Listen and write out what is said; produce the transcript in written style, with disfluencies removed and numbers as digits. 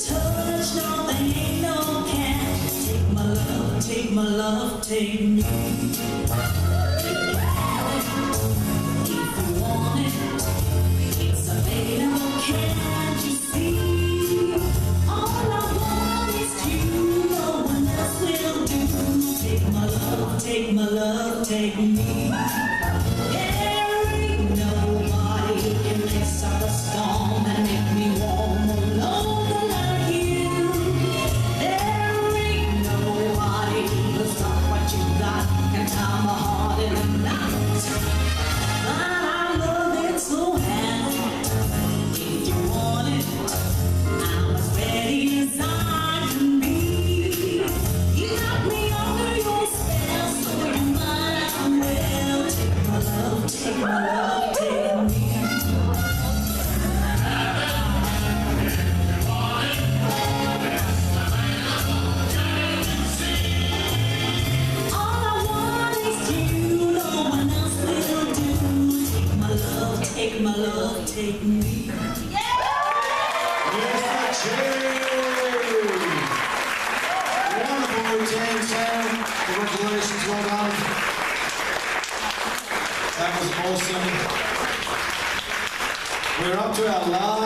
touch, no, there ain't no catch. Take my love, take my love, take me. Take my love, take me. There ain't nobody can mix up a storm and make me warm alone like you. There ain't nobody who'll stop what you got and tie my heart in a knot. But I love it so hard. If you want it, I'm as ready as I can be. You got me under your spell, so you might as well take my love, take my love, take me. All I want is you, no one else will do. Take my love, take my love, take me. Yes, wonderful routine, Sam. Congratulations, well done. That was awesome. We're up to our last